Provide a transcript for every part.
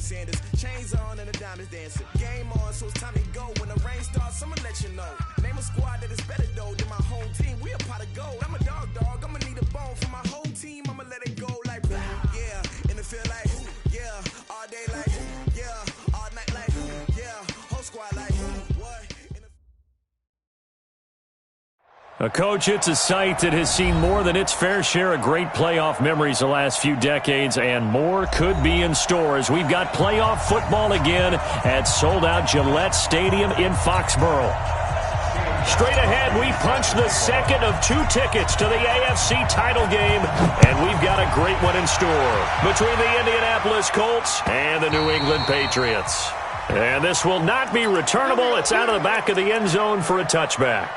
Sanders. Chains on and the diamonds dancing. Game on, so it's time to go. When the rain starts, I'ma let you know. Name a squad that is better though than my home team. We a pot of gold. I'm a dog. I'ma need a bone for my whole team. I'ma let it go like, yeah. In the field like, yeah. All day like, yeah. All night like, yeah. Whole squad like, what? A coach, it's a site that has seen more than its fair share of great playoff memories the last few decades, and more could be in store as we've got playoff football again at sold-out Gillette Stadium in Foxborough. Straight ahead, we punch the second of 2 tickets to the AFC title game, and we've got a great one in store between the Indianapolis Colts and the New England Patriots. And this will not be returnable. It's out of the back of the end zone for a touchback.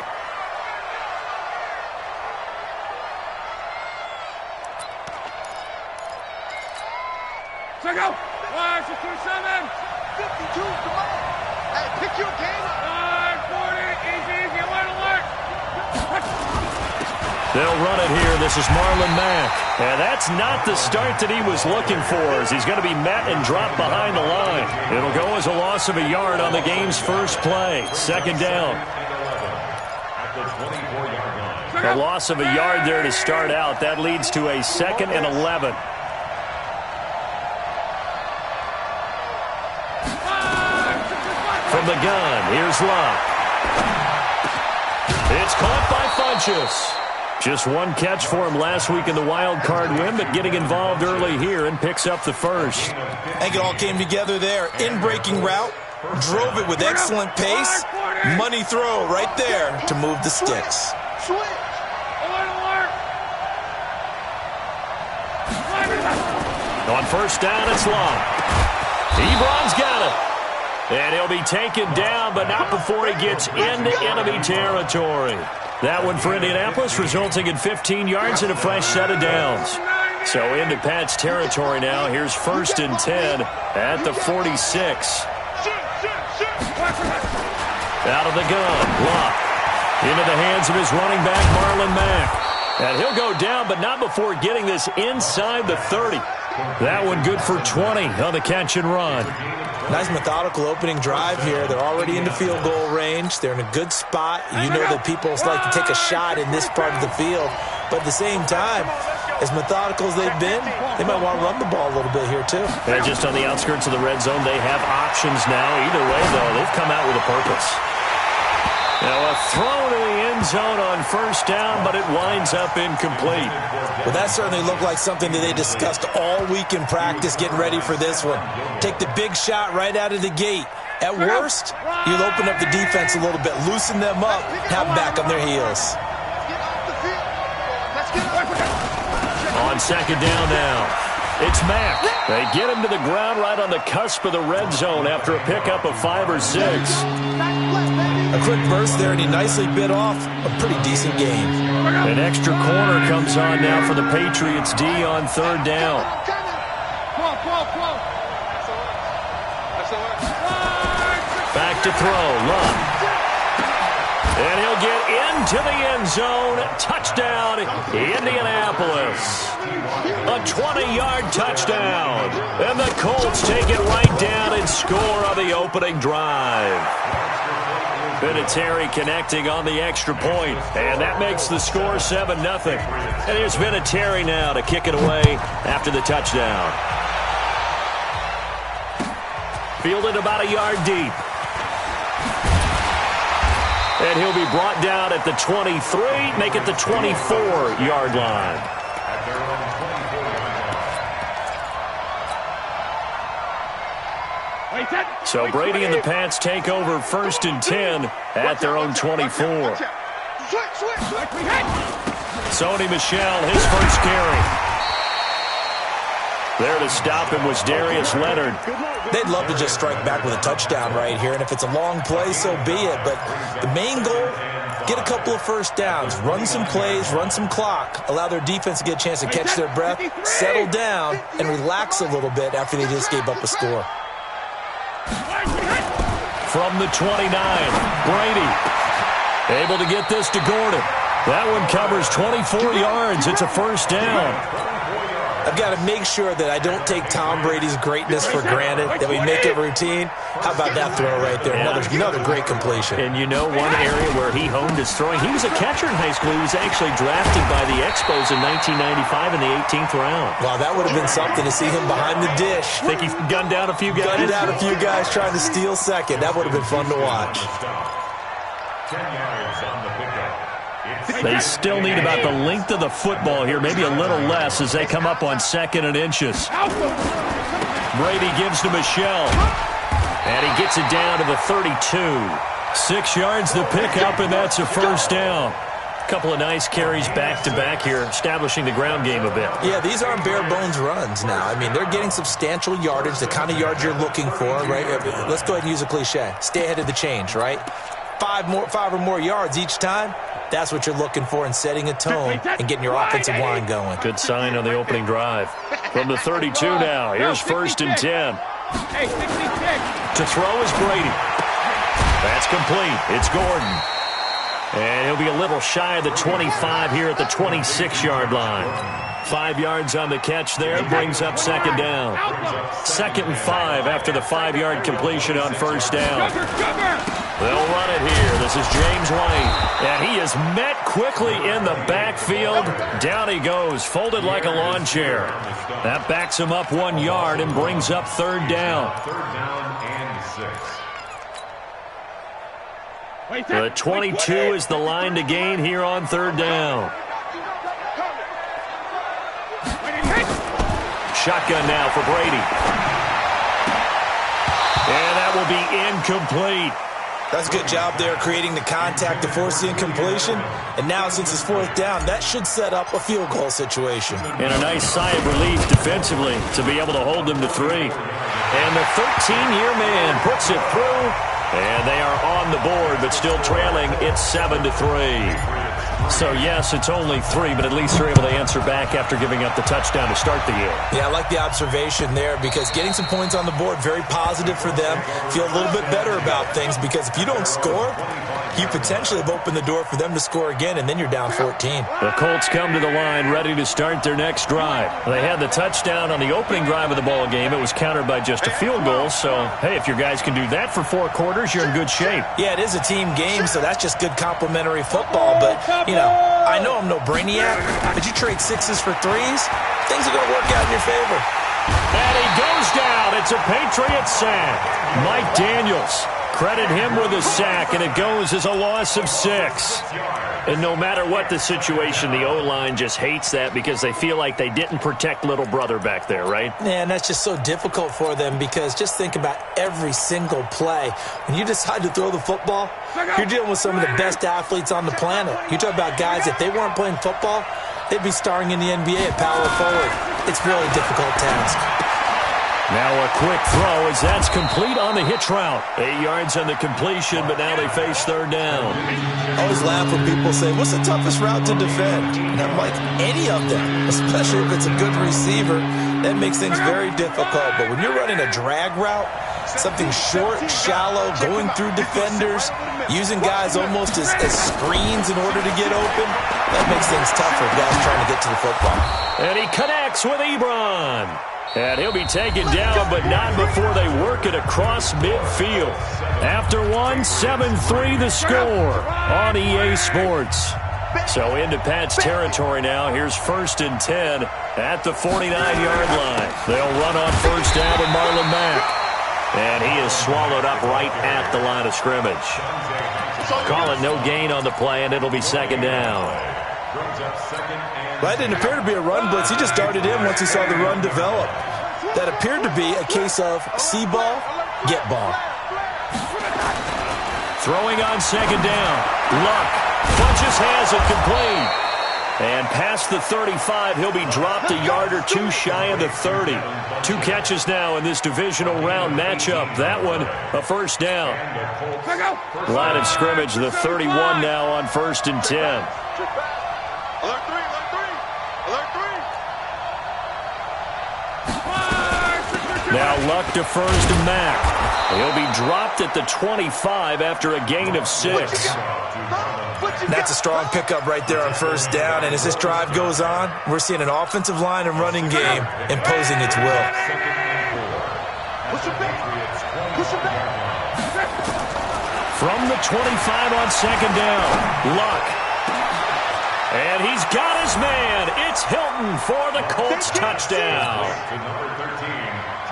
Check out. 5, 6, 2, 7. 52, come on. Hey, pick your game up. 40, easy, alert. They'll run it here. This is Marlon Mack. And that's not the start that he was looking for, as he's going to be met and dropped behind the line. It'll go as a loss of a yard on the game's first play. Second down. A loss of a yard there to start out. That leads to a 2nd and 11. From the gun, here's Luck. It's caught by Funchess. Just one catch for him last week in the wild card win, but getting involved early here and picks up the first. I think it all came together there. In-breaking route, drove it with excellent pace. Money throw right there to move the sticks. On first down, it's Luck. Ebron's got it. And he'll be taken down, but not before he gets into enemy territory. That one for Indianapolis, resulting in 15 yards and a fresh set of downs. So into Pat's territory now. Here's 1st and 10 at the 46. Out of the gun, Luck. Into the hands of his running back, Marlon Mack. And he'll go down, but not before getting this inside the 30. That one good for 20 on the catch and run. Nice methodical opening drive here. They're already into field goal range. They're in a good spot. You know that people like to take a shot in this part of the field. But at the same time, as methodical as they've been, they might want to run the ball a little bit here too. And just on the outskirts of the red zone, they have options now. Either way, though, they've come out with a purpose. Now a throw to the end zone on first down, but it winds up incomplete. Well, that certainly looked like something that they discussed all week in practice, getting ready for this one. Take the big shot right out of the gate. At worst, you'll open up the defense a little bit, loosen them up, have them back on their heels. On second down now, it's Mack. They get him to the ground right on the cusp of the red zone after a pickup of 5 or 6. A quick burst there, and he nicely bit off a pretty decent gain. An extra corner comes on now for the Patriots D on 3rd down. Back to throw, Luck. And he'll get into the end zone. Touchdown, Indianapolis. A 20-yard touchdown. And the Colts take it right down and score on the opening drive. Vinatieri connecting on the extra point, and that makes the score 7-0. And here's Vinatieri now to kick it away after the touchdown. Fielded about a yard deep. And he'll be brought down at the 23, make it the 24-yard line. So Brady and the Pats take over 1st and 10 at their own 24. Sony Michel, his first carry. There to stop him was Darius Leonard. They'd love to just strike back with a touchdown right here, and if it's a long play, so be it. But the main goal, get a couple of first downs, run some plays, run some clock, allow their defense to get a chance to catch their breath, settle down, and relax a little bit after they just gave up a score. From the 29, Brady able to get this to Gordon. That one covers 24 yards. It's a first down. I've got to make sure that I don't take Tom Brady's greatness for granted, that we make it routine. How about that throw right there? Another great completion. And you know, one area where he honed his throwing, he was a catcher in high school. He was actually drafted by the Expos in 1995 in the 18th round. Wow, that would have been something to see him behind the dish. Think he gunned down a few guys? Gunned down a few guys trying to steal second. That would have been fun to watch. 10 yards on the pickup. They still need about the length of the football here, maybe a little less as they come up on 2nd and inches. Brady gives to Michelle, and he gets it down to the 32. 6 yards the pickup, and that's a first down. A couple of nice carries back-to-back here, establishing the ground game a bit. Yeah, these aren't bare-bones runs now. I mean, they're getting substantial yardage, the kind of yards you're looking for, right? Let's go ahead and use a cliche. Stay ahead of the change, right? 5 or more yards each time. That's what you're looking for in setting a tone and getting your offensive line going. Good sign on the opening drive. From the 32 now, here's 1st and 10. Hey, 66. To throw is Brady. That's complete. It's Gordon. And he'll be a little shy of the 25 here at the 26-yard line. 5 yards on the catch there, brings up 2nd down. 2nd and 5 after the 5-yard completion on 1st down. They'll run it here. This is James White. And he is met quickly in the backfield. Down he goes, folded like a lawn chair. That backs him up 1 yard and brings up 3rd down. 3rd down and 6. The 22 is the line to gain here on 3rd down. Shotgun now for Brady. And that will be incomplete. That's a good job there creating the contact to force the incompletion. And now since it's 4th down, that should set up a field goal situation. And a nice sigh of relief defensively to be able to hold them to 3. And the 13-year man puts it through. And they are on the board, but still trailing. It's 7-3. So, yes, it's only 3, but at least they're able to answer back after giving up the touchdown to start the year. Yeah, I like the observation there because getting some points on the board, very positive for them. Feel a little bit better about things because if you don't score, you potentially have opened the door for them to score again, and then you're down 14. The Colts come to the line ready to start their next drive. They had the touchdown on the opening drive of the ball game. It was countered by just a field goal. So, hey, if your guys can do that for 4 quarters, you're in good shape. Yeah, it is a team game, so that's just good complimentary football. But, you know, I know I'm no brainiac, but you trade 6s for 3s, things are going to work out in your favor. And he goes down. It's a Patriot sack. Mike Daniels. Credit him with a sack, and it goes as a loss of 6. And no matter what the situation, the O-line just hates that because they feel like they didn't protect little brother back there, right? Yeah, and that's just so difficult for them because just think about every single play. When you decide to throw the football, you're dealing with some of the best athletes on the planet. You talk about guys, if they weren't playing football, they'd be starring in the NBA at power forward. It's really a difficult task. Now a quick throw as that's complete on the hitch route. 8 yards on the completion, but now they face 3rd down. I always laugh when people say, what's the toughest route to defend? And I'm like, any of them, especially if it's a good receiver. That makes things very difficult. But when you're running a drag route, something short, shallow, going through defenders, using guys almost as screens in order to get open, that makes things tough for guys trying to get to the football. And he connects with Ebron. And he'll be taken down, but not before they work it across midfield. After 7-3 the score on EA Sports. So into Pat's territory now. Here's 1st and 10 at the 49-yard line. They'll run on 1st down with Marlon Mack. And he is swallowed up right at the line of scrimmage. Call it no gain on the play, and it'll be 2nd down. That didn't appear to be a run blitz. He just darted in once he saw the run develop. That appeared to be a case of see ball, get ball. Throwing on 2nd down. Luck. Funches has it complete. And past the 35, he'll be dropped a yard or 2 shy of the 30. 2 catches now in this divisional round matchup. That one, a 1st down. Line of scrimmage, the 31 now on 1st and 10. Now Luck defers to Mack. He'll be dropped at the 25 after a gain of 6. That's a strong pickup right there on first down, and as this drive goes on, we're seeing an offensive line and running game imposing its will. From the 25 on second down, Luck. And he's got his man. It's Hilton for the Colts touchdown.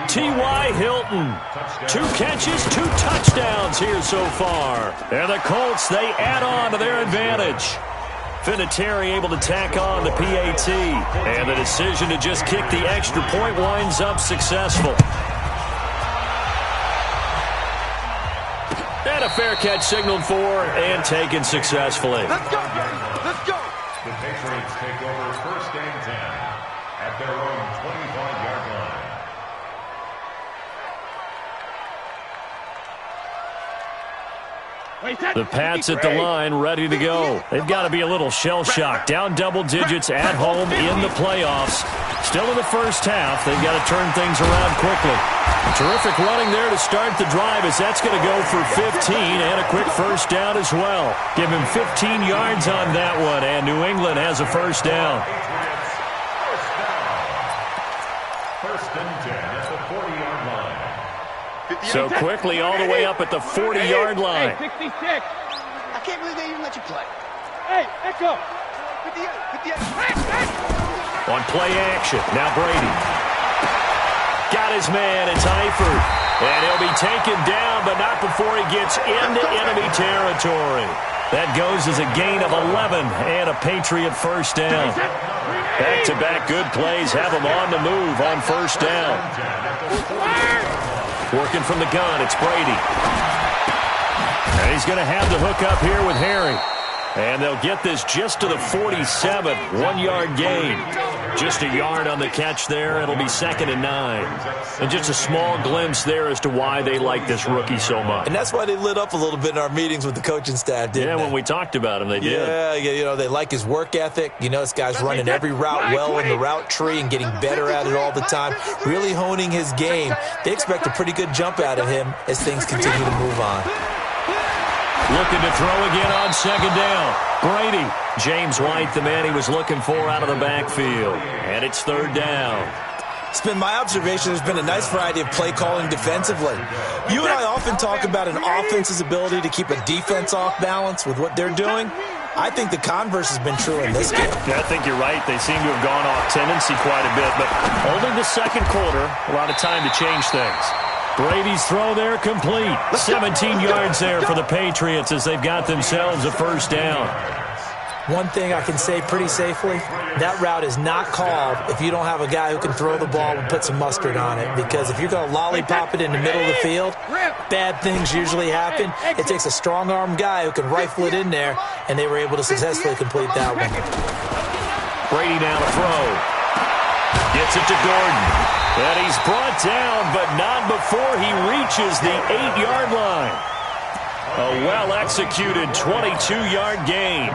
T.Y. Hilton, 2 catches, 2 touchdowns here so far. And the Colts, they add on to their advantage. Vinatieri able to tack on the PAT. And the decision to just kick the extra point winds up successful. And a fair catch signaled for and taken successfully. Let's go, let's go. The Patriots take over first and 10 at their own 25-yard line. The Pats at the line, ready to go. They've got to be a little shell-shocked. Down double digits at home in the playoffs. Still in the first half. They've got to turn things around quickly. Terrific running there to start the drive as that's going to go for 15 and a quick first down as well. Give him 15 yards on that one, and New England has a first down. First and 10 at the 40-yard line. So quickly all the way up at the 40-yard line. Hey, 66. I can't believe they even let you play. Hey, echo. 58. On play action, now Brady. Got his man, it's Eifert. And he'll be taken down, but not before he gets into enemy territory. That goes as a gain of 11 and a Patriot first down. Back-to-back good plays have him on the move on first down. Working from the gun, it's Brady. And he's going to have the hook up here with Harry. And they'll get this just to the 47, 1-yard gain. Just a yard on the catch there. It'll be 2nd and 9. And just a small glimpse there as to why they like this rookie so much. And that's why they lit up a little bit in our meetings with the coaching staff, didn't they? When we talked about him, they did. Yeah, they like his work ethic. You know, this guy's running every route well in the route tree and getting better at it all the time, really honing his game. They expect a pretty good jump out of him as things continue to move on. Looking to throw again on second down. Brady. James White, the man he was looking for out of the backfield. And it's 3rd down. It's been my observation there's been a nice variety of play calling defensively. You and I often talk about an offense's ability to keep a defense off balance with what they're doing. I think the converse has been true in this game. Yeah, I think you're right. They seem to have gone off tendency quite a bit, but only the second quarter, a lot of time to change things. Brady's throw there complete. 17 yards there for the Patriots as they've got themselves a first down. One thing I can say pretty safely, that route is not called if you don't have a guy who can throw the ball and put some mustard on it. Because if you're going to lollipop it in the middle of the field, bad things usually happen. It takes a strong-arm guy who can rifle it in there, and they were able to successfully complete that one. Brady now to throw. Gets it to Gordon. And he's brought down, but not before he reaches the 8-yard line. A well-executed 22-yard gain.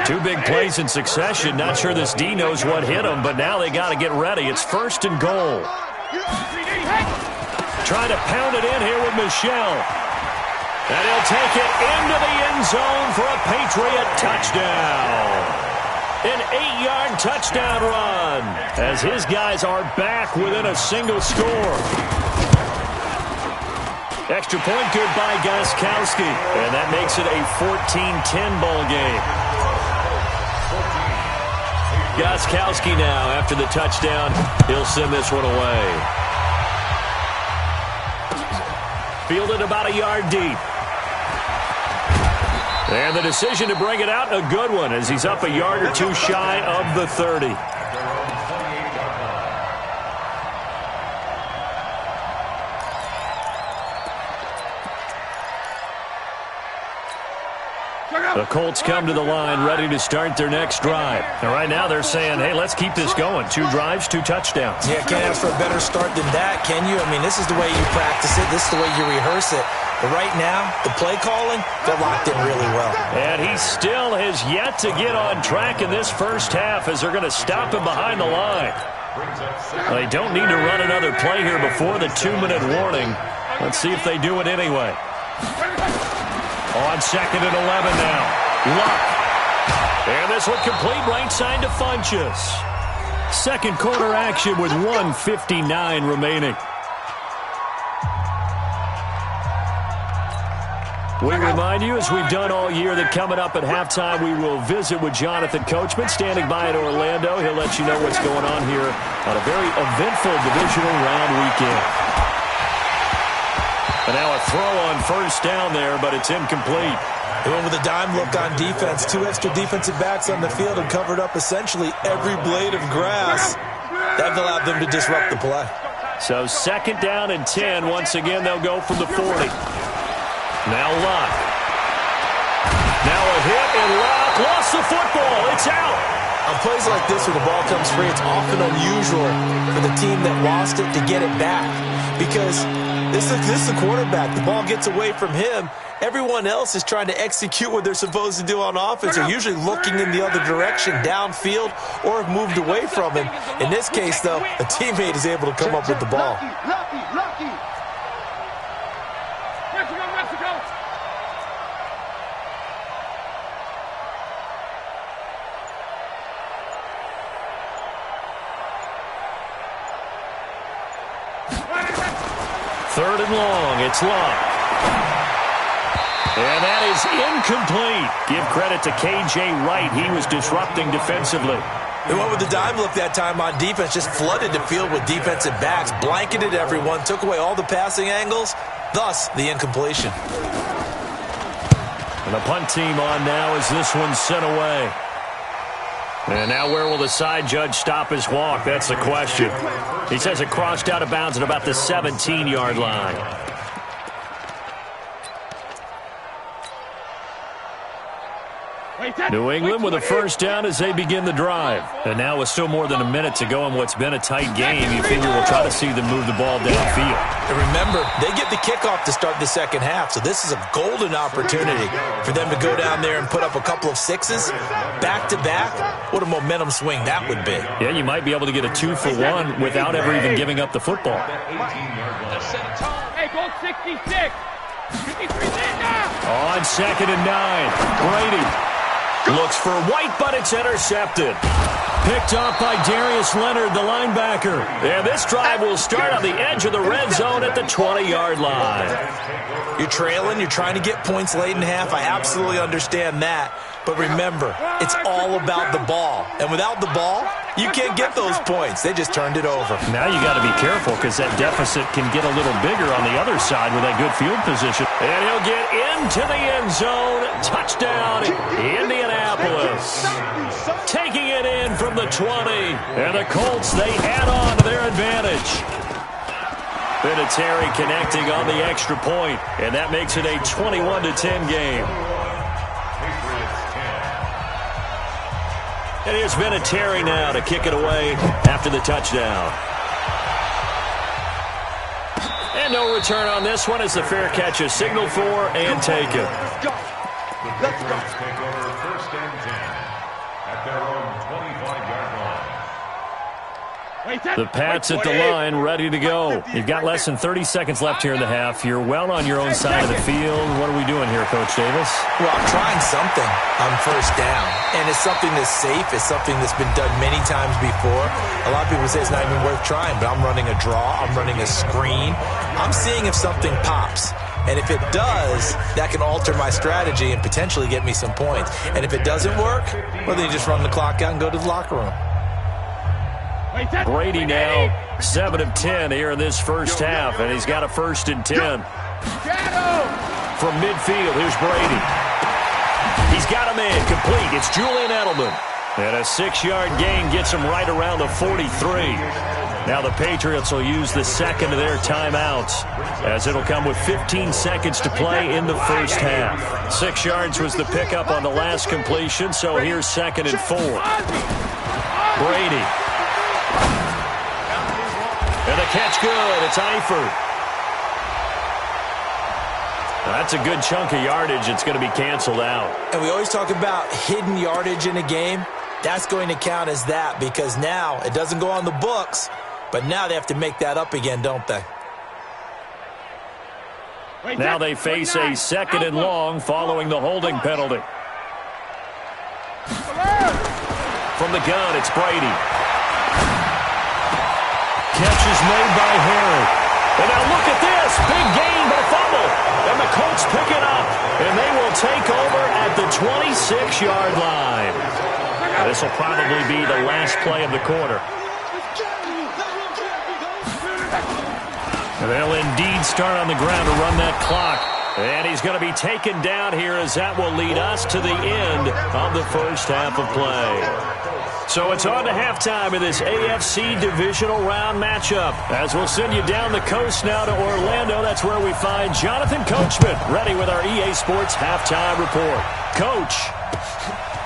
2 big plays in succession. Not sure this D knows what hit him, but now they got to get ready. It's 1st and goal. Trying to pound it in here with Michel. And he'll take it into the end zone for a Patriot touchdown. An 8-yard touchdown run as his guys are back within a single score. Extra point good by Gostkowski. And that makes it a 14-10 ball game. Gostkowski now, after the touchdown, he'll send this one away. Fielded about a yard deep. And the decision to bring it out, a good one, as he's up a yard or 2 shy of the 30. The Colts come to the line ready to start their next drive. And right now they're saying, hey, let's keep this going. 2 drives, 2 touchdowns. Yeah, can't ask for a better start than that, can you? I mean, this is the way you practice it. This is the way you rehearse it. But right now, the play calling, they're locked in really well. And he still has yet to get on track in this first half as they're going to stop him behind the line. Well, they don't need to run another play here before the 2-minute warning. Let's see if they do it anyway. On 2nd and 11 now. Luck. And this one complete right side to Funchess. Second quarter action with 1:59 remaining. We remind you, as we've done all year, that coming up at halftime, we will visit with Jonathan Coachman, standing by in Orlando. He'll let you know what's going on here on a very eventful divisional round weekend. And now a throw on first down there, but it's incomplete. They went with a dime look on defense. 2 extra defensive backs on the field and covered up essentially every blade of grass. That allowed them to disrupt the play. So 2nd down and 10. Once again, they'll go from the 40. Now Luck. Now a hit, and Luck lost the football. It's out. On plays like this, when the ball comes free, it's often unusual for the team that lost it to get it back. Because this is the quarterback. The ball gets away from him. Everyone else is trying to execute what they're supposed to do on offense. They're usually looking in the other direction, downfield, or have moved away from him. In this case, though, a teammate is able to come up with the ball. Lucky. Mexico. Third and long. It's Luck. And that is incomplete. Give credit to K.J. Wright. He was disrupting defensively. They went with the dime look that time on defense, just flooded the field with defensive backs, blanketed everyone, took away all the passing angles, thus the incompletion. And the punt team on now as this one's sent away. And now where will the side judge stop his walk? That's the question. He says it crossed out of bounds at about the 17-yard line. New England with a first down as they begin the drive. And now with still more than a minute to go in what's been a tight game, you figure we'll try to see them move the ball downfield. And remember, they get the kickoff to start the second half, so this is a golden opportunity for them to go down there and put up a couple of sixes back-to-back. What a momentum swing that would be. Yeah, you might be able to get a 2-for-1 without ever even giving up the football. Hey, goal 66. 53 now. On 2nd and 9, Brady looks for White, but it's intercepted. Picked off by Darius Leonard, the linebacker. And this drive will start on the edge of the red zone at the 20-yard line. You're trailing. You're trying to get points late in half. I absolutely understand that. But remember, it's all about the ball. And without the ball, you can't get those points. They just turned it over. Now you got to be careful because that deficit can get a little bigger on the other side with that good field position. And he'll get into the end zone. Touchdown, Indianapolis. Taking it in from the 20. And the Colts, they add on to their advantage. Vinatieri connecting on the extra point. And that makes it a 21-10 game. And here's Vinatieri now to kick it away after the touchdown. And no return on this one as the fair catch is signaled for and taken. Let's go. Take over 1st and 10 at their own 25-yard line. The Pats at the line, ready to go. You've got less than 30 seconds left here in the half. You're well on your own side of the field. What are we doing here, Coach Davis? Well, I'm trying something on first down. And it's something that's safe. It's something that's been done many times before. A lot of people say it's not even worth trying, but I'm running a draw. I'm running a screen. I'm seeing if something pops. And if it does, that can alter my strategy and potentially get me some points. And if it doesn't work, well, then you just run the clock out and go to the locker room. Brady now 7 of 10 here in this first half, and he's got a 1st and 10. From midfield, here's Brady. He's got him in, complete. It's Julian Edelman. And a 6-yard gain gets him right around the 43. Now the Patriots will use the second of their timeouts, as it'll come with 15 seconds to play in the first half. 6 yards was the pickup on the last completion, so here's 2nd and 4. Brady. And the catch good. It's Eifert. That's a good chunk of yardage. It's going to be canceled out. And we always talk about hidden yardage in a game. That's going to count as that because now it doesn't go on the books, but now they have to make that up again, don't they? Now they face a 2nd and long following the holding penalty. From the gun, it's Brady. Catch is made by Harry. And now look at this. Big gain, but a fumble. And the Colts pick it up. And they will take over at the 26-yard line. This will probably be the last play of the quarter. And they'll indeed start on the ground to run that clock. And he's going to be taken down here as that will lead us to the end of the first half of play. So it's on to halftime in this AFC divisional round matchup. As we'll send you down the coast now to Orlando, that's where we find Jonathan Coachman ready with our EA Sports halftime report. Coach,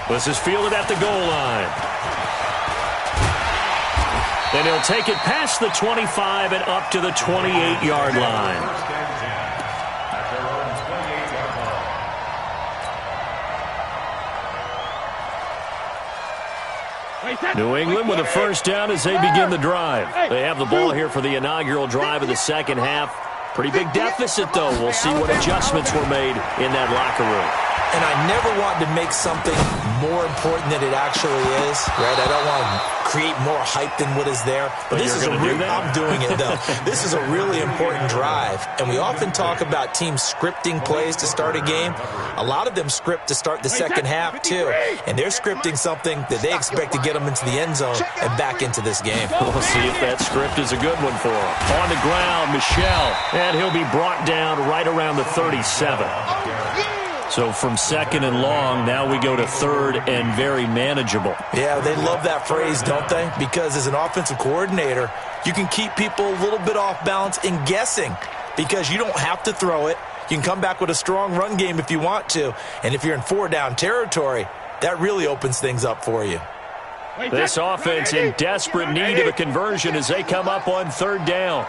this is fielded at the goal line. Then he'll take it past the 25 and up to the 28-yard line. New England with a first down as they begin the drive. They have the ball here for the inaugural drive of the second half. Pretty big deficit, though. We'll see what adjustments were made in that locker room. And I never wanted to make something more important than it actually is, right? I don't want to create more hype than what is there. But this is I'm doing it, though. This is a really important drive. And we often talk about teams scripting plays to start a game. A lot of them script to start the second half, too. And they're scripting something that they expect to get them into the end zone and back into this game. We'll see if that script is a good one for them. On the ground, Michel. And he'll be brought down right around the 37. So from 2nd and long, now we go to 3rd and very manageable. Yeah, they love that phrase, don't they? Because as an offensive coordinator, you can keep people a little bit off balance in guessing because you don't have to throw it. You can come back with a strong run game if you want to. And if you're in 4-down territory, that really opens things up for you. This offense in desperate need of a conversion as they come up on 3rd down.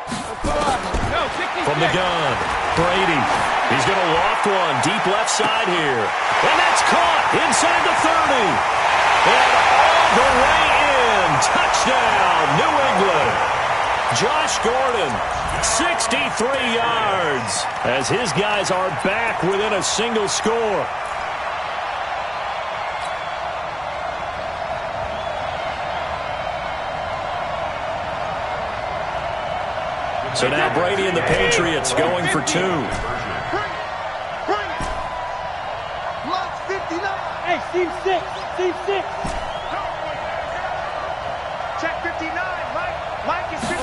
From the gun, Brady. He's going to loft one deep left side here. And that's caught inside the 30. And all the way in. Touchdown, New England. Josh Gordon, 63 yards as his guys are back within a single score. So now Brady and the Patriots going for 2. Hey, Steve 6. Check 59. Mike is 50.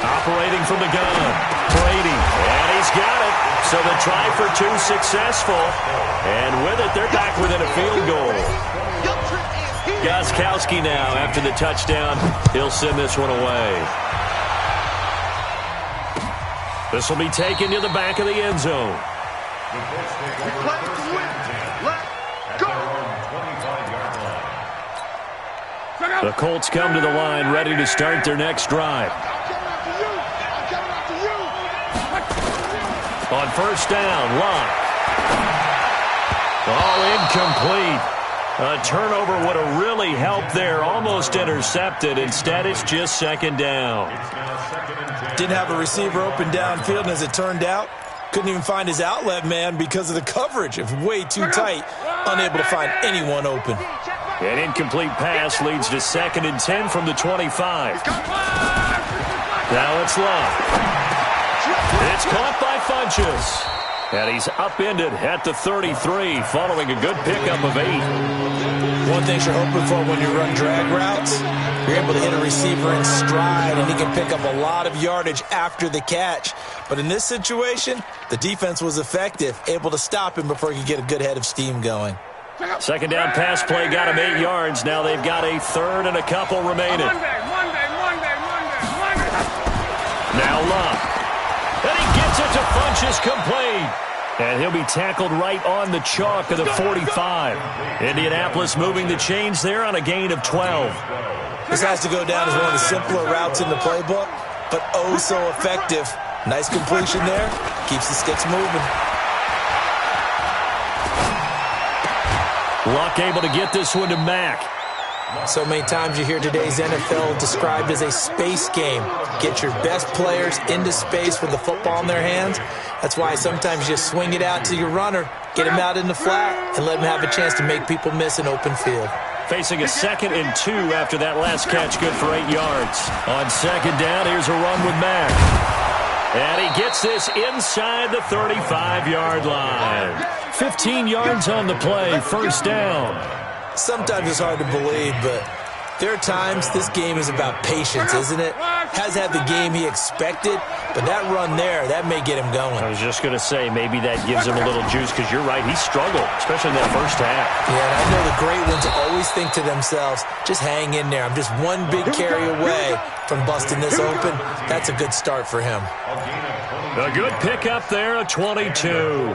Operating from the gun. Brady. And he's got it. So the try for 2 successful. And with it, they're back within a field goal. Gostkowski now after the touchdown. He'll send this one away. This will be taken to the back of the end zone. The Colts come to the line ready to start their next drive. On 1st down, Locke. All incomplete. A turnover would have really helped there. Almost intercepted. Instead, it's just 2nd down. Didn't have a receiver open downfield, and as it turned out, couldn't even find his outlet man because of the coverage. It's way too tight. Unable to find anyone open. An incomplete pass leads to 2nd and 10 from the 25. Now it's Love. It's caught by Funchess. And he's upended at the 33 following a good pickup of 8. One thing you're hoping for when you run drag routes, you're able to hit a receiver in stride, and he can pick up a lot of yardage after the catch. But in this situation, the defense was effective, able to stop him before he could get a good head of steam going. 2nd down pass play got him 8 yards. Now they've got a 3rd and a couple remaining. Monday. Now Love. And he gets it to Funchess complete. And he'll be tackled right on the chalk of the 45. Indianapolis moving the chains there on a gain of 12. This has to go down as one of the simpler routes in the playbook, but oh so effective. Nice completion there. Keeps the sticks moving. Luck able to get this one to Mack. So many times you hear today's NFL described as a space game. Get your best players into space with the football in their hands. That's why sometimes you just swing it out to your runner, get him out in the flat, and let him have a chance to make people miss an open field. Facing a 2nd and 2 after that last catch, good for 8 yards. On 2nd down, here's a run with Mack. And he gets this inside the 35-yard line. 15 yards on the play, 1st down. Sometimes it's hard to believe, but there are times this game is about patience, isn't it? Has had the game he expected, but that run there, that may get him going. I was just going to say, maybe that gives him a little juice, because you're right, he struggled, especially in that first half. Yeah, and I know the great ones always think to themselves, just hang in there. I'm just one big carry away from busting this open. That's a good start for him. A good pickup there, a 22.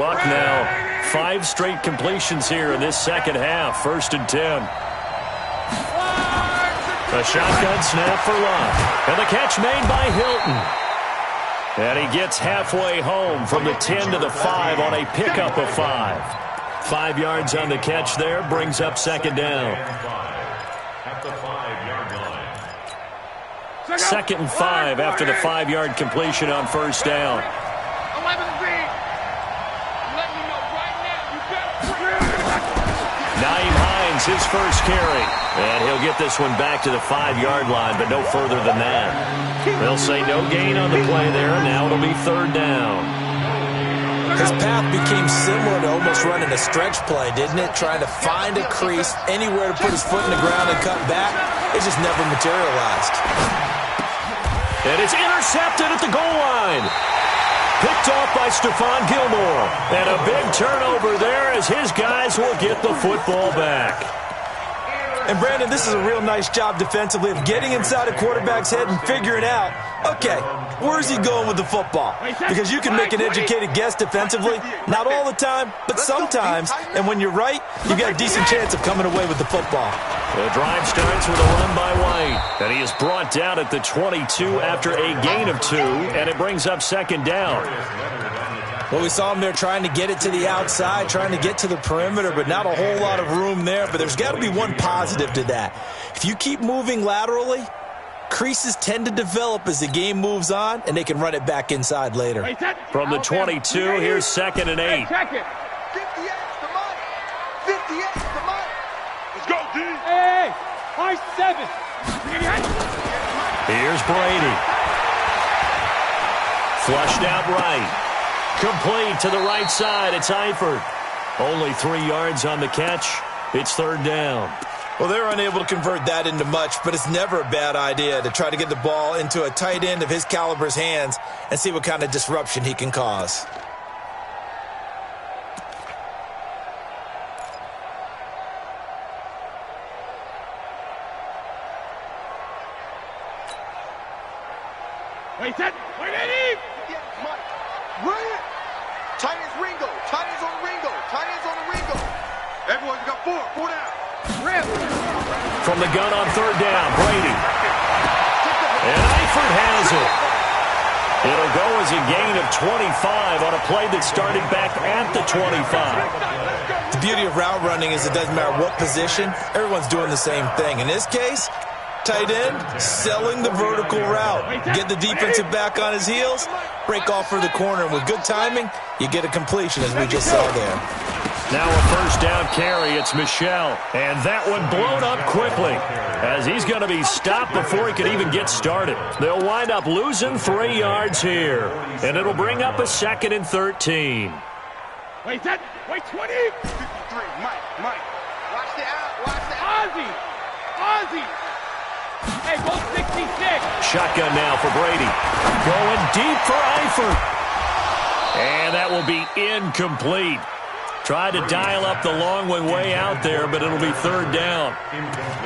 Luck now. 5 straight completions here in this second half. 1st and 10. A shotgun snap for Luck. And the catch made by Hilton. And he gets halfway home from the 10 to the 5 on a pickup of 5. 5 yards on the catch there, brings up 2nd down. At the 5-yard line. 2nd and 5 after the 5-yard completion on 1st down. 11-3. Let me know right now. You better. Naeem Hines, his first carry. And he'll get this one back to the 5-yard line, but no further than that. They'll say no gain on the play there, and now it'll be 3rd down. His path became similar to almost running a stretch play, didn't it? Trying to find a crease, anywhere to put his foot in the ground and cut back. It just never materialized. And it's intercepted at the goal line. Picked off by Stephon Gilmore. And a big turnover there as his guys will get the football back. And, Brandon, this is a real nice job defensively of getting inside a quarterback's head and figuring out, okay, where's he going with the football? Because you can make an educated guess defensively, not all the time, but sometimes. And when you're right, you've got a decent chance of coming away with the football. The drive starts with a run by White. And he is brought down at the 22 after a gain of 2, and it brings up 2nd down. Well, we saw him there trying to get it to the outside, trying to get to the perimeter, but not a whole lot of room there. But there's got to be one positive to that. If you keep moving laterally, creases tend to develop as the game moves on, and they can run it back inside later. From the 22, here's 2nd and 8. Check it. 50 extra money. 50 extra money. Let's go, D. Hey, high 7. Here's Brady. Flushed out right. Complete to the right side. It's Eifert. Only 3 yards on the catch. It's 3rd down. Well, they're unable to convert that into much, but it's never a bad idea to try to get the ball into a tight end of his caliber's hands and see what kind of disruption he can cause. Wait, Eddie! Yeah, Mike. Run it! Tight end's Ringo. Tight end's on Ringo. Tight end's on the Ringo. Everyone's got 4. 4 down. Rip. From the gun on 3rd down, Brady. And Eifert has it. It'll go as a gain of 25 on a play that started back at the 25. The beauty of route running is it doesn't matter what position, everyone's doing the same thing. In this case, tight end selling the vertical route. Get the defensive back on his heels, break off for the corner. And with good timing, you get a completion as we just saw there. Now a 1st down carry. It's Michel. And that one blown up quickly as he's going to be stopped before he could even get started. They'll wind up losing 3 yards here. And it'll bring up a 2nd and 13. Wait, 20. 53, Mike. Watch the Ozzy. Hey, go 66. Shotgun now for Brady. Going deep for Eifert. And that will be incomplete. Tried to dial up the long way out there, but it'll be 3rd down.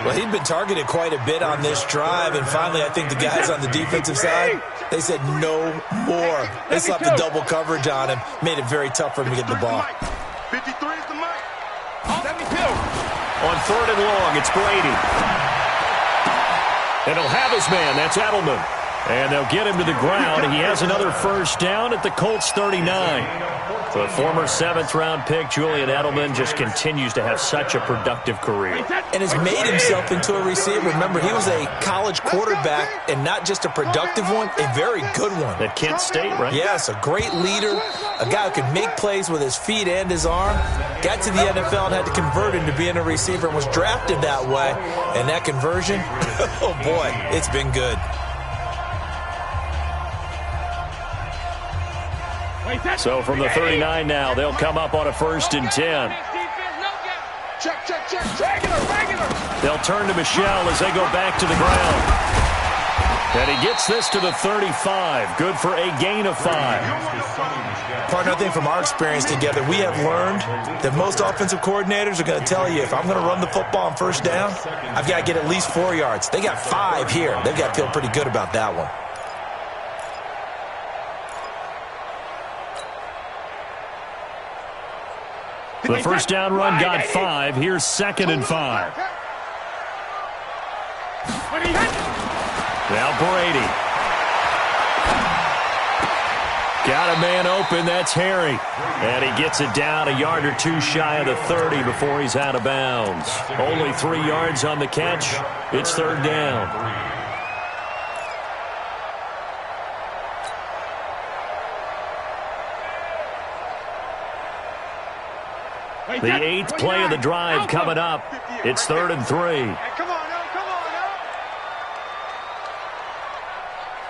Well, he'd been targeted quite a bit on this drive, and finally I think the guys on the defensive side, they said no more. They slapped the double coverage on him, made it very tough for him to get the ball. 53 is the mic. 72. On 3rd and long, it's Brady. And he'll have his man. That's Edelman. And they'll get him to the ground. He has another first down at the Colts 39. The former 7th-round pick, Julian Edelman, just continues to have such a productive career. And has made himself into a receiver. Remember, he was a college quarterback, and not just a productive one, a very good one. At Kent State, right? Yes, a great leader, a guy who could make plays with his feet and his arm. Got to the NFL and had to convert into being a receiver and was drafted that way. And that conversion, oh boy, it's been good. So from the 39 now, they'll come up on a 1st and 10. Check. Regular. They'll turn to Michelle as they go back to the ground. And he gets this to the 35. Good for a gain of 5. Partner, I think from our experience together, we have learned that most offensive coordinators are going to tell you, if I'm going to run the football on 1st down, I've got to get at least 4 yards. They got 5 here. They've got to feel pretty good about that one. The 1st down run got 5. Here's 2nd and 5. Now Brady. Got a man open. That's Harry. And he gets it down a yard or 2 shy of the 30 before he's out of bounds. Only 3 yards on the catch. It's 3rd down. The 8th play of the drive coming up. It's 3rd and 3. Hey, come on now.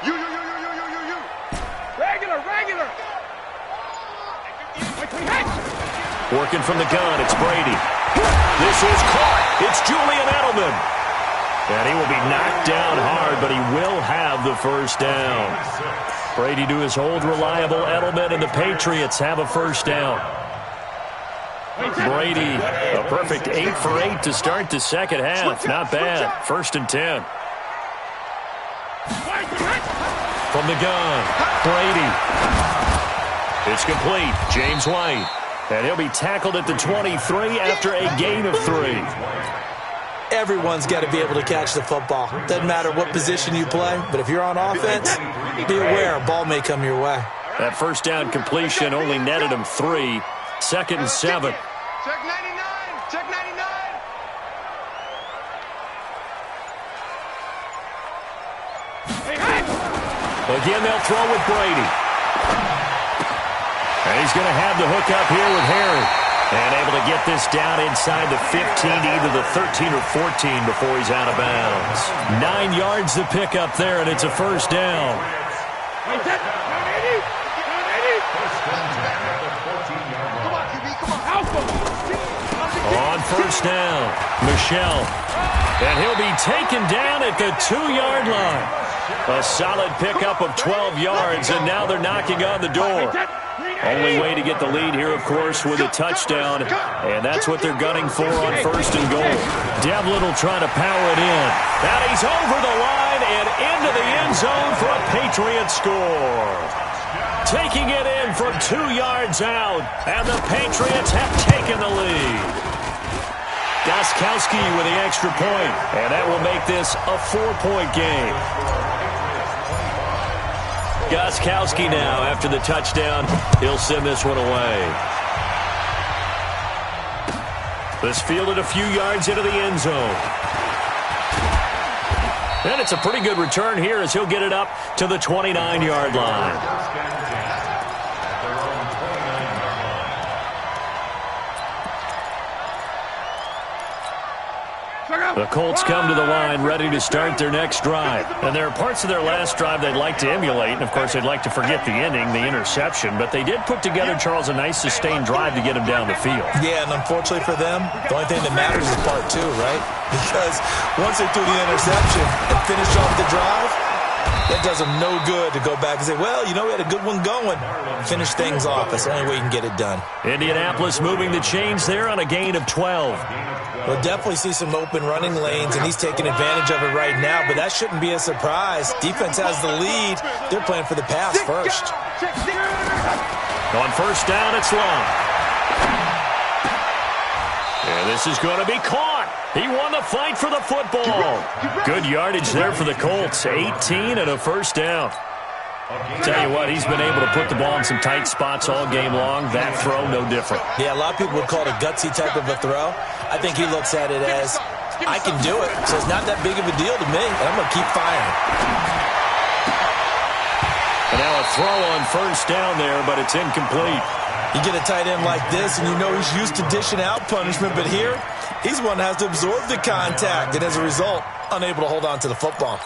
You. Regular. Working from the gun, it's Brady. This is caught. It's Julian Edelman. And he will be knocked down hard, but he will have the 1st down. Brady to his old reliable Edelman, and the Patriots have a 1st down. Brady, a perfect 8 for 8 to start the 2nd half. Not bad. 1st and 10. From the gun, Brady. It's complete. James White. And he'll be tackled at the 23 after a gain of 3. Everyone's got to be able to catch the football. Doesn't matter what position you play, but if you're on offense, be aware a ball may come your way. That 1st down completion only netted him 3. 2nd and 7. Check 99. Again, they'll throw with Brady. And he's going to have the hook up here with Harry. And able to get this down inside the 15 to either the 13 or 14 before he's out of bounds. 9 yards to pick up there, and it's a 1st down. On 1st down, Michelle. And he'll be taken down at the 2-yard line. A solid pickup of 12 yards, and now they're knocking on the door. Only way to get the lead here, of course, with a touchdown, and that's what they're gunning for on 1st and goal. Devlin will try to power it in. And he's over the line and into the end zone for a Patriot score. Taking it in from 2 yards out, and the Patriots have taken the lead. Gostkowski with the extra point, and that will make this a 4-point game. Gostkowski now, after the touchdown, he'll send this one away. This fielded a few yards into the end zone. And it's a pretty good return here as he'll get it up to the 29-yard line. The Colts come to the line ready to start their next drive. And there are parts of their last drive they'd like to emulate. And, of course, they'd like to forget the ending, the interception. But they did put together, Charles, a nice sustained drive to get him down the field. Yeah, and unfortunately for them, the only thing that matters is part 2, right? Because once they threw the interception and finished off the drive, that does them no good to go back and say, well, you know, we had a good one going. Finish things off. That's the only way you can get it done. Indianapolis moving the chains there on a gain of 12. We'll definitely see some open running lanes, and he's taking advantage of it right now, but that shouldn't be a surprise. Defense has the lead. They're playing for the pass first. On 1st down, it's long. And this is going to be caught. He won the fight for the football. Good yardage there for the Colts. 18 and a first down. Tell you what, he's been able to put the ball in some tight spots all game long. That throw, no different. Yeah, a lot of people would call it a gutsy type of a throw. I think he looks at it as, I can do it, so it's not that big of a deal to me, and I'm going to keep firing. And now a throw on first down there, but it's incomplete. You get a tight end like this, and you know he's used to dishing out punishment, but here, he's one that has to absorb the contact, and as a result, unable to hold on to the football.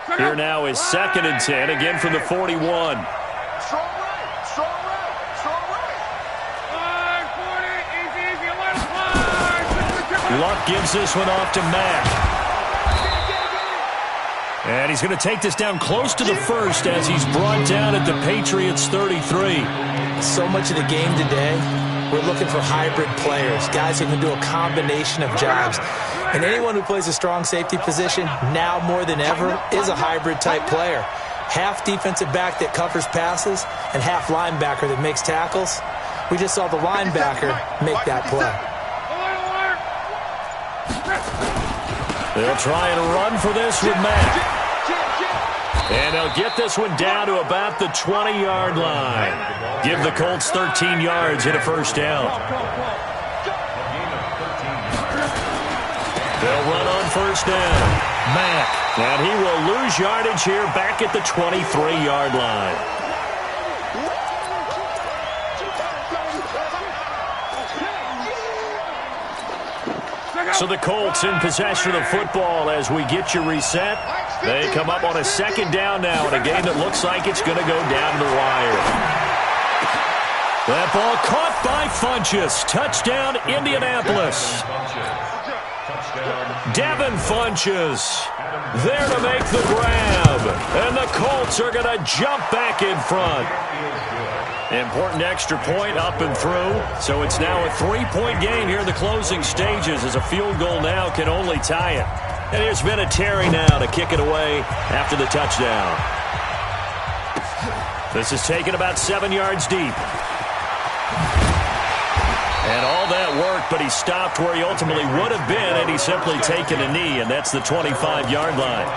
Here now is 2nd and 10, again from the 41. Strong right, strong right, strong right. 40, easy, Luck gives this one off to Mack. And he's going to take this down close to the first as he's brought down at the Patriots' 33. So much of the game today, we're looking for hybrid players, guys who can do a combination of jobs. And anyone who plays a strong safety position, now more than ever, is a hybrid-type player. Half defensive back that covers passes and half linebacker that makes tackles. We just saw the linebacker make that play. They'll try and run for this with Mack. And they'll get this one down to about the 20-yard line. Give the Colts 13 yards, hit a first down. They'll run on first down. Mack. And he will lose yardage here back at the 23-yard line. So the Colts in possession of the football as we get you reset. They come up on a 2nd down now in a game that looks like it's going to go down to the wire. That ball caught by Funchess. Touchdown, Indianapolis. Devin Funchess there to make the grab. And the Colts are going to jump back in front. Important extra point up and through. So it's now a 3-point game here in the closing stages as a field goal now can only tie it. And here's Vinatieri now to kick it away after the touchdown. This is taken about 7 yards deep. And all that work, but he stopped where he ultimately would have been had he simply taken a knee, and that's the 25-yard line.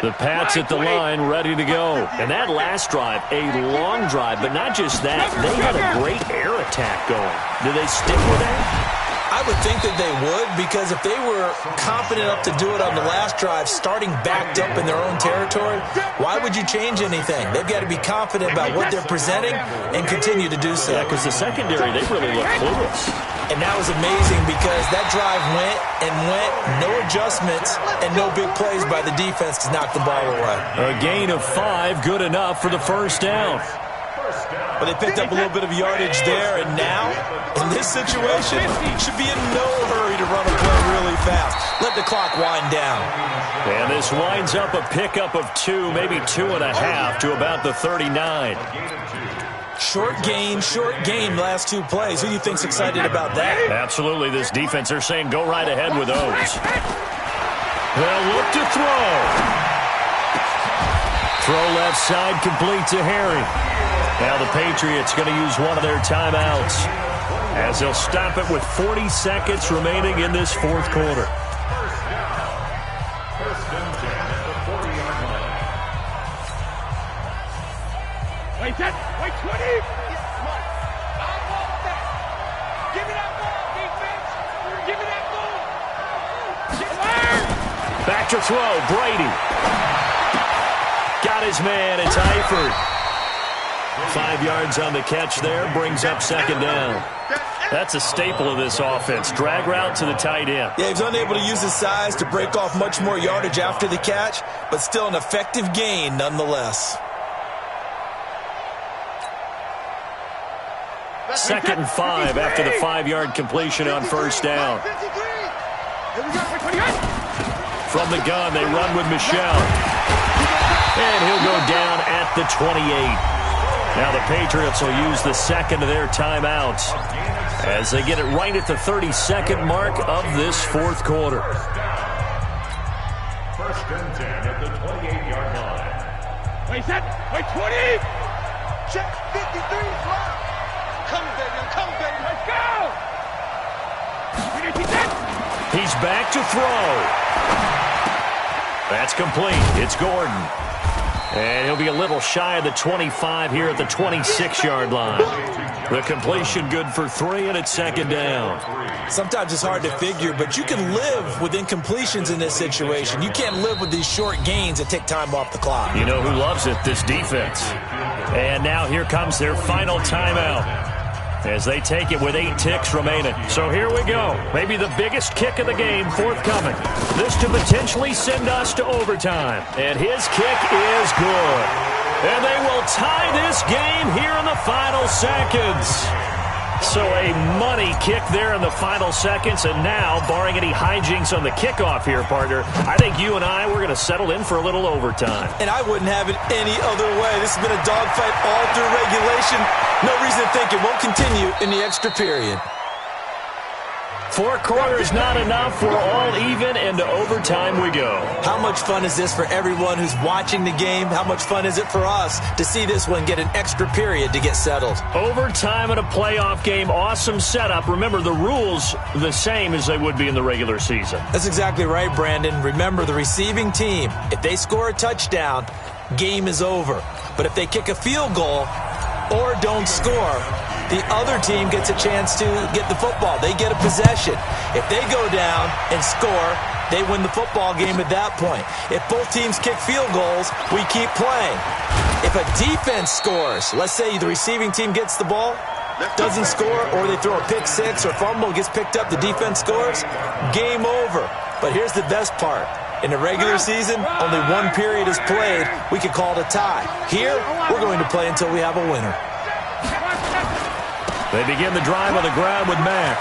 The Pats at the line, ready to go. And that last drive, a long drive, but not just that. They had a great air attack going. Do they stick with that? I would think that they would, because if they were confident enough to do it on the last drive, starting backed up in their own territory, why would you change anything? They've got to be confident about what they're presenting and continue to do so. Yeah, because the secondary, they really look clueless. And that was amazing because that drive went and went, no adjustments, and no big plays by the defense to knock the ball away. A gain of 5, good enough for the first down. But they picked up a little bit of yardage there, and now, in this situation, should be in no hurry to run a play really fast. Let the clock wind down. And this winds up a pickup of 2, maybe 2.5 to about the 39. Short gain, last 2 plays. Who do you think's excited about that? Absolutely. This defense, they're saying go right ahead with those. They'll look to throw. Throw left side, complete to Harry. Now the Patriots going to use one of their timeouts as they'll stop it with 40 seconds remaining in this 4th quarter. Wait, 20. Give me that ball, defense. Give me that ball. Back to throw, Brady. Got his man, it's Eifert. 5 yards on the catch there, brings up 2nd down. That's a staple of this offense. Drag route to the tight end. Yeah, he's unable to use his size to break off much more yardage after the catch, but still an effective gain nonetheless. 2nd and 5 after the 5-yard completion on first down. From the gun, they run with Michel. And he'll go down at the 28. Now the Patriots will use the 2nd of their timeouts as they get it right at the 32nd mark of this 4th quarter. 1st and 10 at the 28-yard line. Wait, 20. Check 53's live. Come, baby. Come, baby. Let's go. He's back to throw. That's complete. It's Gordon. And he'll be a little shy of the 25 here at the 26-yard line. The completion good for 3, and it's second down. Sometimes it's hard to figure, but you can live with incompletions in this situation. You can't live with these short gains that take time off the clock. You know who loves it? This defense. And now here comes their final timeout as they take it with 8 ticks remaining. So here we go. Maybe the biggest kick of the game forthcoming. This to potentially send us to overtime. And his kick is good. And they will tie this game here in the final seconds. So a money kick there in the final seconds. And now, barring any hijinks on the kickoff here, partner, I think you and I, we're going to settle in for a little overtime. And I wouldn't have it any other way. This has been a dogfight all through regulation. No reason to think it won't continue in the extra period. 4 quarters not enough. We're all even, and to overtime we go. How much fun is this for everyone who's watching the game? How much fun is it for us to see this one get an extra period to get settled? Overtime in a playoff game, awesome setup. Remember, the rules the same as they would be in the regular season. That's exactly right, Brandon. Remember, the receiving team, if they score a touchdown, game is over. But if they kick a field goal or don't score, the other team gets a chance to get the football. They get a possession. If they go down and score, they win the football game at that point. If both teams kick field goals, we keep playing. If a defense scores, let's say the receiving team gets the ball, doesn't score, or they throw a pick six or fumble, gets picked up, the defense scores, game over. But here's the best part. In the regular season, only 1 period is played. We could call it a tie. Here, we're going to play until we have a winner. They begin the drive on the ground with Mack.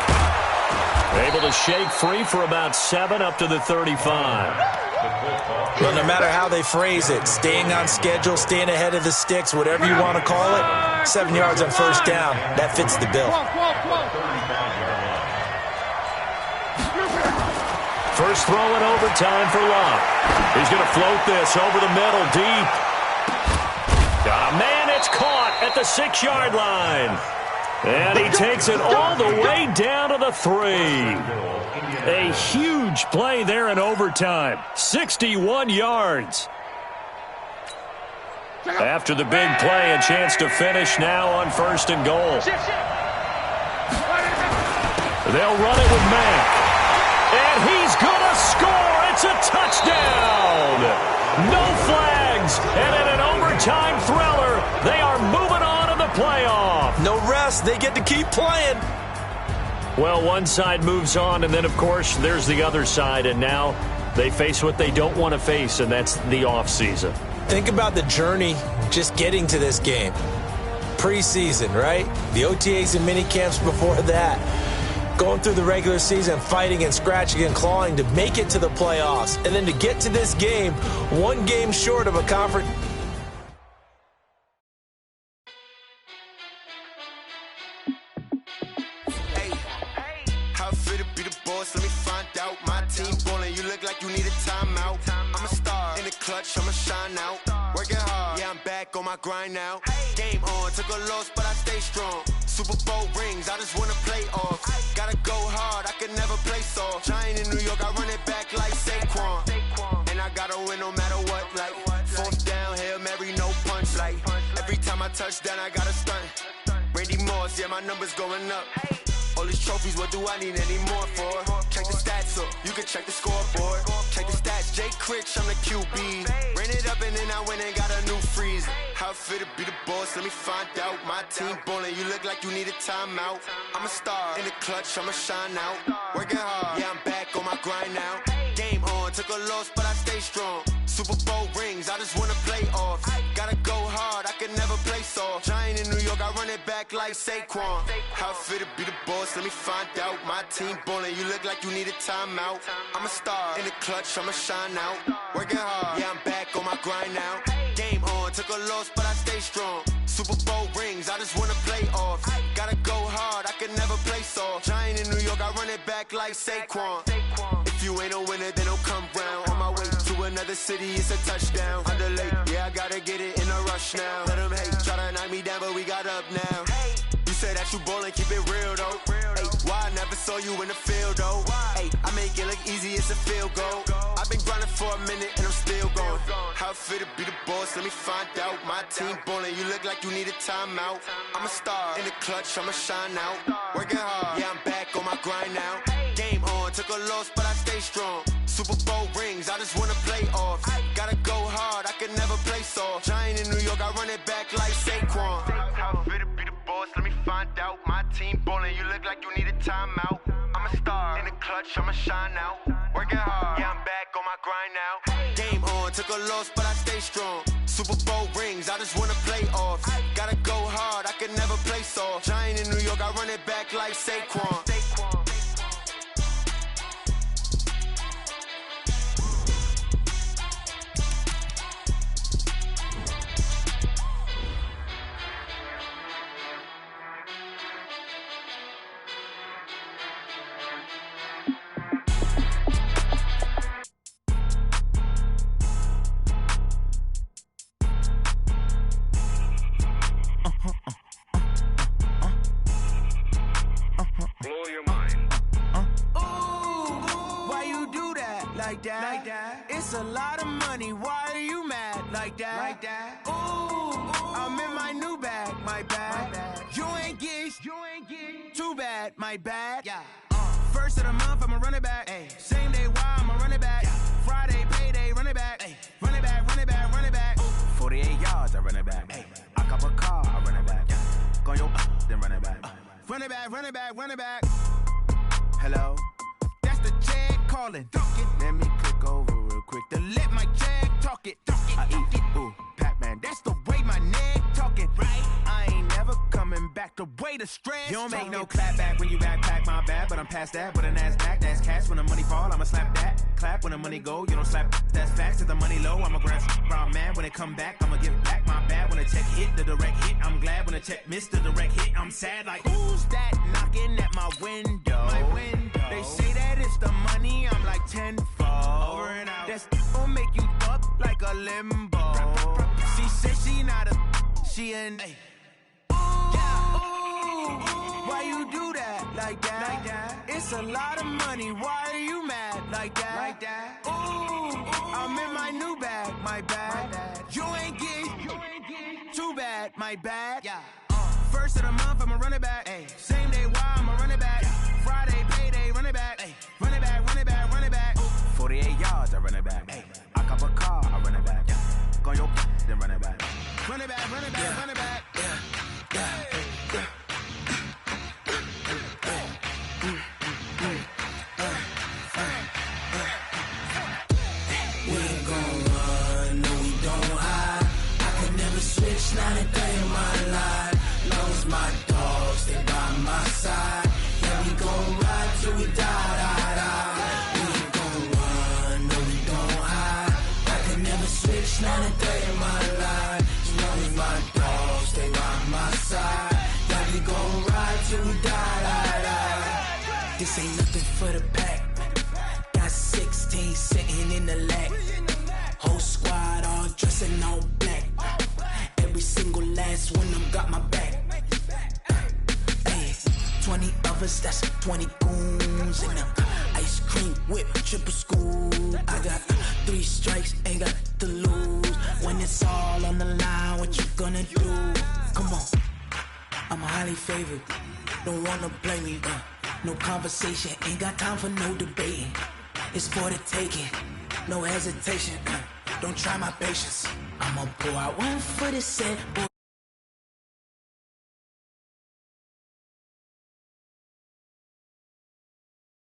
Able to shake free for about 7 up to the 35. Well, no matter how they phrase it, staying on schedule, staying ahead of the sticks, whatever you want to call it, 7 yards on first down, that fits the bill. First throw in overtime for Love. He's going to float this over the middle, deep. Got a man, it's caught at the 6-yard line. And he takes it all the way down to the 3. A huge play there in overtime. 61 yards. After the big play, a chance to finish now on 1st and goal. They'll run it with Mack. And he's going to score. It's a touchdown. No flags. And in an overtime thriller, they are moving on to the playoff. No rest. They get to keep playing. Well, one side moves on, and then, of course, there's the other side. And now they face what they don't want to face, and that's the offseason. Think about the journey just getting to this game. Preseason, right? The OTAs and mini camps before that. Going through the regular season, fighting and scratching and clawing to make it to the playoffs. And then to get to this game, 1 game short of a conference. Hey, how fit to be the boss? Let me find out. My team ballin', you look like you need a timeout. I'm a star in the clutch, I'ma shine out. Working hard, yeah, I'm back on my grind now. Game on, took a loss, but I stay strong. Super Bowl rings, I just wanna play off. Gotta go hard, I can never play soft. Giant in New York, I run it back like Saquon. And I gotta win no matter what, like 4th down, Hail Mary, no punch. Like every time I touch down, I gotta stunt. Randy Moss, yeah, my numbers going up. All these trophies, what do I need any more for? Check the stats up, you can check the scoreboard. Check the stats, Jay Critch, I'm the QB. Ran it up and then I went and got a new freeze. How fit to be the boss, let me find out. My team ballin', you look like you need a timeout. I'm a star in the clutch, I'ma shine out. Working hard, yeah, I'm back on my grind now. Game on, took a loss, but I stay strong. Super Bowl rings, I just wanna play off. Gotta go hard, I can never play soft. Giant in New York, I run it back like Saquon. How fit to be the boss, let me find out. My team ballin', you look like you need a timeout. I'm a star in the clutch, I'ma shine out. Working hard, yeah, I'm back on my grind now. Game on, took a loss, but I stay strong. Super Bowl rings, I just wanna play off. Gotta go hard, I can never play soft. Giant in New York, I run it back like Saquon. If you ain't a winner, then don't come round. On my way to another city, it's a touchdown. Underlay, yeah, I gotta get it in a rush now. Let them hate, try to knock me down, but we got up now. You say that you ballin', keep it real though. Ay, why I never saw you in the field though? Ay, I make it look easy, it's a field goal. I've been grinding for a minute and I'm still going. How it feel to be the boss, let me find out. My team ballin', you look like you need a timeout. I'm a star in the clutch, I'ma shine out. Working hard, yeah, I'm back on my grind now. Game on, took a loss, but I stay strong. Super Bowl rings, I just wanna play off. Gotta go hard, I can never play soft. Giant in New York, I run it back like Saquon. How it feel to be the boss, let me find out. My team ballin', you look like you need a timeout. I'm a star in the clutch, I'ma shine out. Working hard, yeah, I'm back on my grind now. Game on, took a loss, but I stay strong. Super Bowl rings, I just wanna play off. Gotta go hard, I can never play soft. Giant in New York, I run it back like Saquon. Blow your mind. Why you do that? Like that? It's a lot of money. Why are you mad? Like that? Ooh, I'm in my new bag. My bad. You ain't get too bad. My bad. Yeah. First of the month, I'ma run it back. Ay. Same day, why I'ma run it back. Yeah. Friday, payday, run it back. Ay. Run it back, run it back, run it back. 48 yards, I run it back. Ay. I cop a car, I run it back. Yeah. Go your then run it back. Run it back, run it back, run it back. Hello? That's the jag calling. Let me click over real quick to let my jag talk it. I eat it, ooh, Pac-Man. That's the way my neck talking. Right? I ain't never coming back. The way the stress. You don't make no clap back when you backpack, my bad. But I'm past that. With a NASDAQ, that's cash. When the money fall, I'ma slap that. Clap when the money go, you don't slap. That's facts. If the money low, I'ma grab round man. When it come back, I'ma give back my bad. When the check hit, the direct hit, I'm glad. When the check missed the direct hit, I'm sad. Like, who's that knocking at my window? My window. They say that it's the money, I'm like tenfold. Over and out. That's gon' make you up like a limbo. She said she not a, she an. Why you do that? Like that? It's a lot of money. Why are you mad? Like that? Ooh, I'm in my new bag. My bad. You ain't get too bad. My bad. Yeah. First of the month, I'ma run it back. Ay. Same day, why I'ma run it back. Friday, payday, run it back. Ay. Run it back, run it back, run it back. 48 yards, I run it back. Ay. I cop a car, I run it back. Go your then run it back. Run it back, run it back, run it back. We ain't gon' run, no we don't hide. I could never switch, not a day in my life. Long as my dogs stay by my side. Yeah, we gon' ride till we die. We ain't gon' run, no we don't hide. I could never switch, not a day in my life. As long as my dogs stay by my side. Yeah, we gon' ride till we die. This ain't nothing for the pack. Got 16 sitting in the lag. Whole squad all dressing all black. Every single last one of them got my back. Ay, 20 of us, that's 20 goons in the ice cream whip, triple scoop. I got 3 strikes, ain't got to lose. When it's all on the line, what you gonna do? Come on, I'm highly favored. Don't wanna blame me. No conversation, ain't got time for no debating. It's for the taking, no hesitation. Don't try my patience. I'ma pour out one for the set.